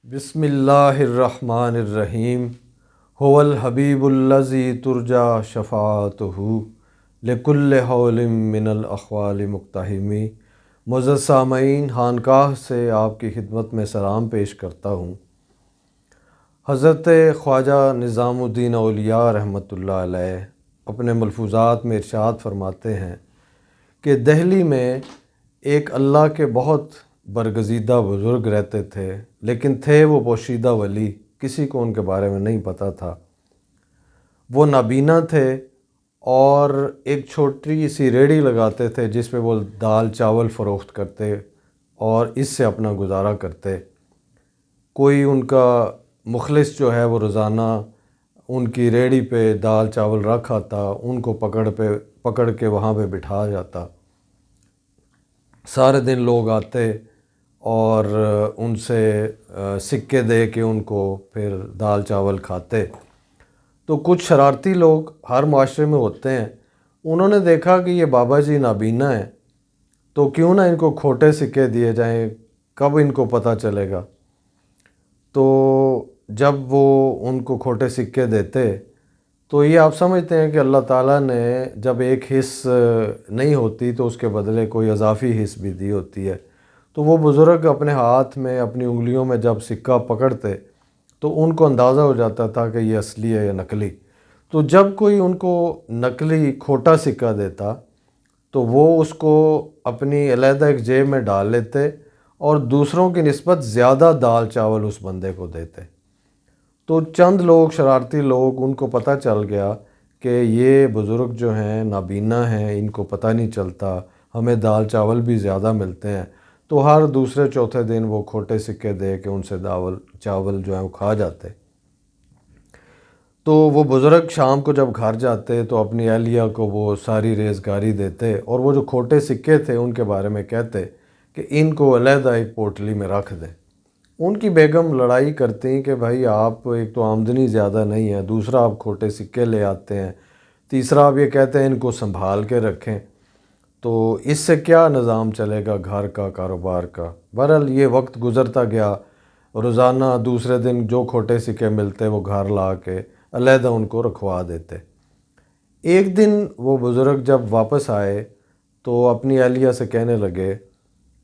بسم اللہ الرحمن الرحیم هو الحبیب الذی ترجا شفاعتہ لکل حول من الاحوال مقتحمی۔ معزز سامعین، خانقاہ سے آپ کی خدمت میں سلام پیش کرتا ہوں۔ حضرت خواجہ نظام الدین اولیاء رحمۃ اللہ علیہ اپنے ملفوظات میں ارشاد فرماتے ہیں کہ دہلی میں ایک اللہ کے بہت برگزیدہ بزرگ رہتے تھے، لیکن تھے وہ پوشیدہ ولی، کسی کو ان کے بارے میں نہیں پتہ تھا۔ وہ نابینا تھے اور ایک چھوٹی سی ریڑھی لگاتے تھے جس پہ وہ دال چاول فروخت کرتے اور اس سے اپنا گزارا کرتے۔ کوئی ان کا مخلص جو ہے وہ روزانہ ان کی ریڑھی پہ دال چاول رکھ آتا، ان کو پکڑ کے وہاں پہ بٹھا جاتا۔ سارے دن لوگ آتے اور ان سے سکے دے کے ان کو پھر دال چاول کھاتے۔ تو کچھ شرارتی لوگ ہر معاشرے میں ہوتے ہیں، انہوں نے دیکھا کہ یہ بابا جی نابینا ہیں، تو کیوں نہ ان کو کھوٹے سکے دیے جائیں، کب ان کو پتہ چلے گا۔ تو جب وہ ان کو کھوٹے سکے دیتے تو یہ آپ سمجھتے ہیں کہ اللہ تعالیٰ نے جب ایک حص نہیں ہوتی تو اس کے بدلے کوئی اضافی حص بھی دی ہوتی ہے۔ تو وہ بزرگ اپنے ہاتھ میں اپنی انگلیوں میں جب سکہ پکڑتے تو ان کو اندازہ ہو جاتا تھا کہ یہ اصلی ہے یا نقلی۔ تو جب کوئی ان کو نقلی کھوٹا سکہ دیتا تو وہ اس کو اپنی علیحدہ ایک جیب میں ڈال لیتے اور دوسروں کی نسبت زیادہ دال چاول اس بندے کو دیتے۔ تو چند لوگ شرارتی لوگ، ان کو پتہ چل گیا کہ یہ بزرگ جو ہیں نابینا ہیں، ان کو پتہ نہیں چلتا، ہمیں دال چاول بھی زیادہ ملتے ہیں، تو ہر دوسرے چوتھے دن وہ کھوٹے سکے دے کے ان سے چاول جو ہیں وہ کھا جاتے۔ تو وہ بزرگ شام کو جب گھر جاتے تو اپنی اہلیہ کو وہ ساری ریزگاری دیتے اور وہ جو کھوٹے سکے تھے ان کے بارے میں کہتے کہ ان کو علیحدہ ایک پوٹلی میں رکھ دیں۔ ان کی بیگم لڑائی کرتی کہ بھائی آپ، ایک تو آمدنی زیادہ نہیں ہے، دوسرا آپ کھوٹے سکے لے آتے ہیں، تیسرا آپ یہ کہتے ہیں ان کو سنبھال کے رکھیں، تو اس سے کیا نظام چلے گا گھر کا، کاروبار کا۔ بہرحال یہ وقت گزرتا گیا، روزانہ دوسرے دن جو کھوٹے سکے ملتے وہ گھر لا کے علیحدہ ان کو رکھوا دیتے۔ ایک دن وہ بزرگ جب واپس آئے تو اپنی اہلیہ سے کہنے لگے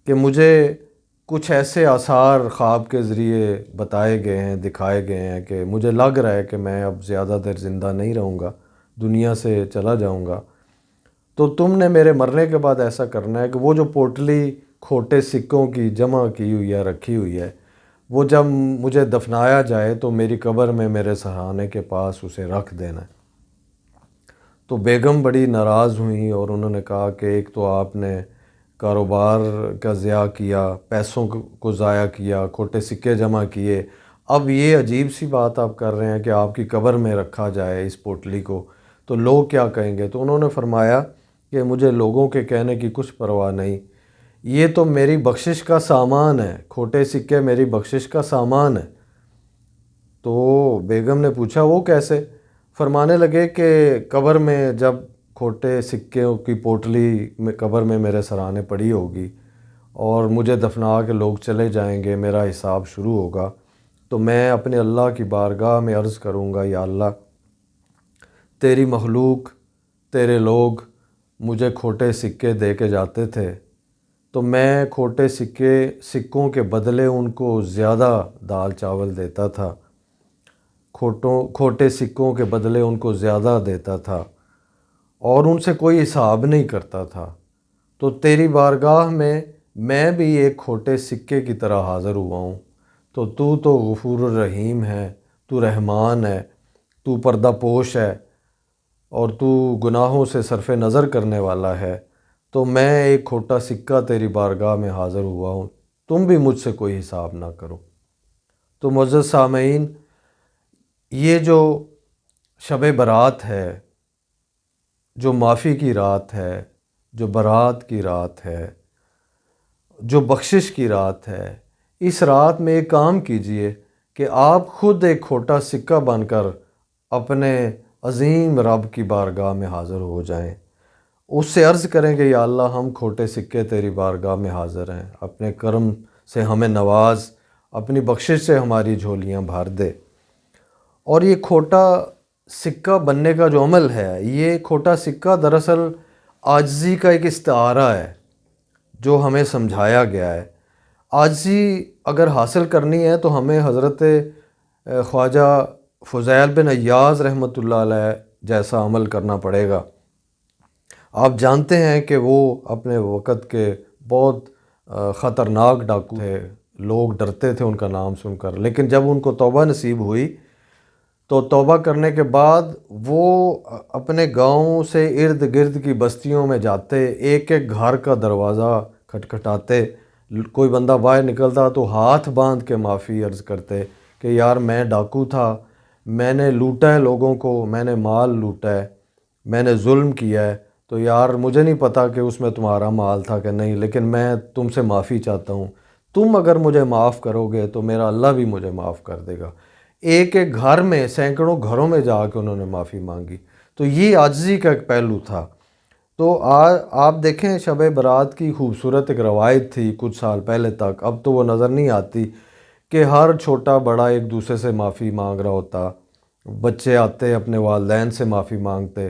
کہ مجھے کچھ ایسے آثار خواب کے ذریعے بتائے گئے ہیں، دکھائے گئے ہیں کہ مجھے لگ رہا ہے کہ میں اب زیادہ دیر زندہ نہیں رہوں گا، دنیا سے چلا جاؤں گا۔ تو تم نے میرے مرنے کے بعد ایسا کرنا ہے کہ وہ جو پوٹلی کھوٹے سکوں کی جمع کی ہوئی ہے، رکھی ہوئی ہے، وہ جب مجھے دفنایا جائے تو میری قبر میں میرے سرہانے کے پاس اسے رکھ دینا ہے۔ تو بیگم بڑی ناراض ہوئیں اور انہوں نے کہا کہ ایک تو آپ نے کاروبار کا ضیاع کیا، پیسوں کو ضائع کیا، کھوٹے سکے جمع کیے، اب یہ عجیب سی بات آپ کر رہے ہیں کہ آپ کی قبر میں رکھا جائے اس پوٹلی کو، تو لوگ کیا کہیں گے۔ تو انہوں نے فرمایا کہ مجھے لوگوں کے کہنے کی کچھ پرواہ نہیں، یہ تو میری بخشش کا سامان ہے، کھوٹے سکے میری بخشش کا سامان ہے۔ تو بیگم نے پوچھا وہ کیسے؟ فرمانے لگے کہ قبر میں جب کھوٹے سکوں کی پوٹلی میں قبر میں میرے سرانے پڑی ہوگی اور مجھے دفنا کے لوگ چلے جائیں گے، میرا حساب شروع ہوگا، تو میں اپنے اللہ کی بارگاہ میں عرض کروں گا، یا اللہ، تیری مخلوق، تیرے لوگ مجھے کھوٹے سکے دے کے جاتے تھے، تو میں کھوٹے سکوں کے بدلے ان کو زیادہ دال چاول دیتا تھا، کھوٹے سکوں کے بدلے ان کو زیادہ دیتا تھا اور ان سے کوئی حساب نہیں کرتا تھا۔ تو تیری بارگاہ میں بھی ایک کھوٹے سکے کی طرح حاضر ہوا ہوں، تو غفور الرحیم ہے، تو رحمان ہے، تو پردہ پوش ہے اور تو گناہوں سے صرف نظر کرنے والا ہے، تو میں ایک کھوٹا سکہ تیری بارگاہ میں حاضر ہوا ہوں، تم بھی مجھ سے کوئی حساب نہ کرو۔ تو معزز سامعین، یہ جو شب برات ہے، جو معافی کی رات ہے، جو برات کی رات ہے، جو بخشش کی رات ہے، اس رات میں ایک کام کیجئے کہ آپ خود ایک کھوٹا سکہ بن کر اپنے عظیم رب کی بارگاہ میں حاضر ہو جائیں، اس سے عرض کریں کہ یا اللہ، ہم کھوٹے سکے تیری بارگاہ میں حاضر ہیں، اپنے کرم سے ہمیں نواز، اپنی بخشش سے ہماری جھولیاں بھر دے۔ اور یہ کھوٹا سکہ بننے کا جو عمل ہے، یہ کھوٹا سکہ دراصل عاجزی کا ایک استعارہ ہے جو ہمیں سمجھایا گیا ہے۔ عاجزی اگر حاصل کرنی ہے تو ہمیں حضرت خواجہ فضیل بن ایاز رحمۃ اللہ علیہ جیسا عمل کرنا پڑے گا۔ آپ جانتے ہیں کہ وہ اپنے وقت کے بہت خطرناک ڈاکو تھے، لوگ ڈرتے تھے ان کا نام سن کر، لیکن جب ان کو توبہ نصیب ہوئی تو توبہ کرنے کے بعد وہ اپنے گاؤں سے ارد گرد کی بستیوں میں جاتے، ایک ایک گھر کا دروازہ کھٹکھٹاتے، کوئی بندہ باہر نکلتا تو ہاتھ باندھ کے معافی عرض کرتے کہ یار میں ڈاکو تھا، میں نے لوٹا ہے لوگوں کو، میں نے مال لوٹا ہے، میں نے ظلم کیا ہے، تو یار مجھے نہیں پتا کہ اس میں تمہارا مال تھا کہ نہیں، لیکن میں تم سے معافی چاہتا ہوں، تم اگر مجھے معاف کرو گے تو میرا اللہ بھی مجھے معاف کر دے گا۔ ایک ایک گھر میں، سینکڑوں گھروں میں جا کے انہوں نے معافی مانگی۔ تو یہ عاجزی کا ایک پہلو تھا۔ تو آپ دیکھیں شب برات کی خوبصورت ایک روایت تھی کچھ سال پہلے تک، اب تو وہ نظر نہیں آتی کہ ہر چھوٹا بڑا ایک دوسرے سے معافی مانگ رہا ہوتا، بچے آتے اپنے والدین سے معافی مانگتے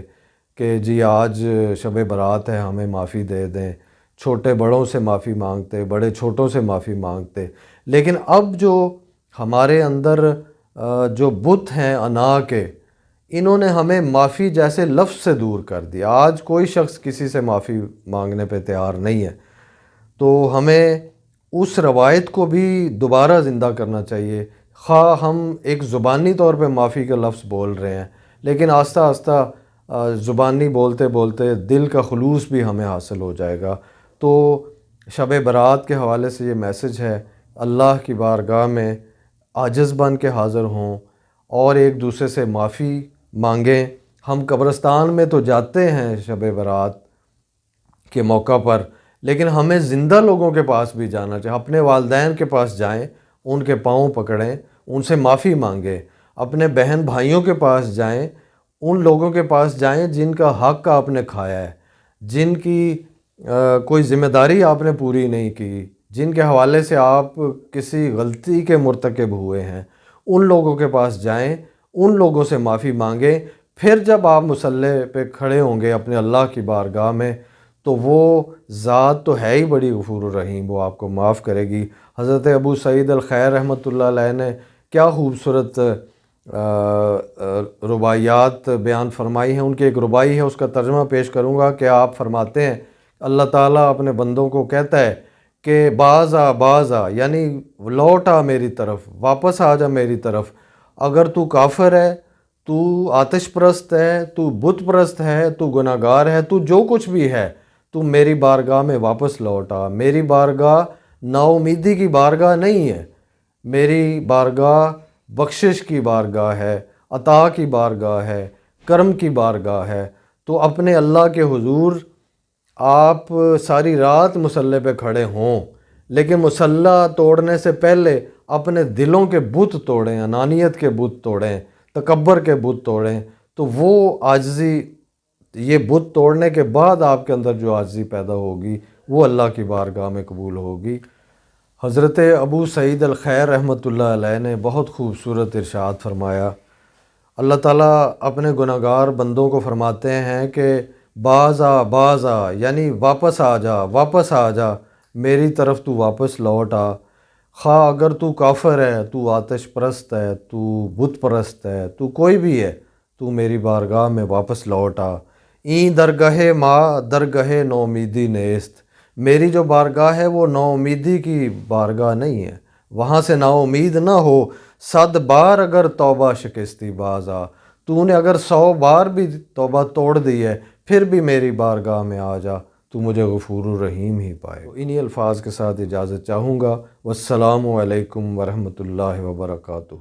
کہ جی آج شب برات ہے ہمیں معافی دے دیں، چھوٹے بڑوں سے معافی مانگتے، بڑے چھوٹوں سے معافی مانگتے۔ لیکن اب جو ہمارے اندر جو بت ہیں انا کے، انہوں نے ہمیں معافی جیسے لفظ سے دور کر دیا۔ آج کوئی شخص کسی سے معافی مانگنے پہ تیار نہیں ہے۔ تو ہمیں اس روایت کو بھی دوبارہ زندہ کرنا چاہیے، خواہ ہم ایک زبانی طور پہ معافی کا لفظ بول رہے ہیں، لیکن آہستہ آہستہ زبانی بولتے بولتے دل کا خلوص بھی ہمیں حاصل ہو جائے گا۔ تو شب برات کے حوالے سے یہ میسج ہے، اللہ کی بارگاہ میں عاجز بن کے حاضر ہوں اور ایک دوسرے سے معافی مانگیں۔ ہم قبرستان میں تو جاتے ہیں شب برات کے موقع پر، لیکن ہمیں زندہ لوگوں کے پاس بھی جانا چاہیے، اپنے والدین کے پاس جائیں، ان کے پاؤں پکڑیں، ان سے معافی مانگیں، اپنے بہن بھائیوں کے پاس جائیں، ان لوگوں کے پاس جائیں جن کا حق آپ نے کھایا ہے، جن کی کوئی ذمہ داری آپ نے پوری نہیں کی، جن کے حوالے سے آپ کسی غلطی کے مرتکب ہوئے ہیں، ان لوگوں کے پاس جائیں، ان لوگوں سے معافی مانگیں۔ پھر جب آپ مصلی پہ کھڑے ہوں گے اپنے اللہ کی بارگاہ میں تو وہ ذات تو ہے ہی بڑی غفور الرحیم، وہ آپ کو معاف کرے گی۔ حضرت ابو سعید الخیر رحمۃ اللہ علیہ نے کیا خوبصورت رباعیات بیان فرمائی ہیں۔ ان کی ایک رباعی ہے، اس کا ترجمہ پیش کروں گا کہ آپ فرماتے ہیں اللہ تعالیٰ اپنے بندوں کو کہتا ہے کہ باز آ، یعنی لوٹ آ میری طرف، واپس آ جا میری طرف، اگر تو کافر ہے، تو آتش پرست ہے، تو بت پرست ہے، تو گناہ گار ہے، تو جو کچھ بھی ہے، تو میری بارگاہ میں واپس لوٹ آ۔ میری بارگاہ نا امیدی کی بارگاہ نہیں ہے، میری بارگاہ بخشش کی بارگاہ ہے، عطا کی بارگاہ ہے، کرم کی بارگاہ ہے۔ تو اپنے اللہ کے حضور آپ ساری رات مصلی پہ کھڑے ہوں، لیکن مصلی توڑنے سے پہلے اپنے دلوں کے بت توڑیں، انانیت کے بت توڑیں، تکبر کے بت توڑیں، تو وہ عاجزی، یہ بت توڑنے کے بعد آپ کے اندر جو عاجزی پیدا ہوگی وہ اللہ کی بارگاہ میں قبول ہوگی۔ حضرت ابو سعید الخیر رحمۃ اللہ علیہ نے بہت خوبصورت ارشاد فرمایا، اللہ تعالیٰ اپنے گناہ گار بندوں کو فرماتے ہیں کہ باز آ، یعنی واپس آ جا، واپس آ جا میری طرف، تو واپس لوٹ آ، خواہ اگر تو کافر ہے، تو آتش پرست ہے، تو بت پرست ہے، تو کوئی بھی ہے، تو میری بارگاہ میں واپس لوٹ آ۔ این درگاہ ما درگاہ نو امیدی نیست، میری جو بارگاہ ہے وہ نو امیدی کی بارگاہ نہیں ہے، وہاں سے نا امید نہ ہو، 100 بار اگر توبہ شکستی باز آ، تو نے اگر 100 بار بھی توبہ توڑ دی ہے پھر بھی میری بارگاہ میں آ جا، تو مجھے غفور الرحیم ہی پائے۔ انہی الفاظ کے ساتھ اجازت چاہوں گا، والسلام علیکم ورحمۃ اللہ وبرکاتہ۔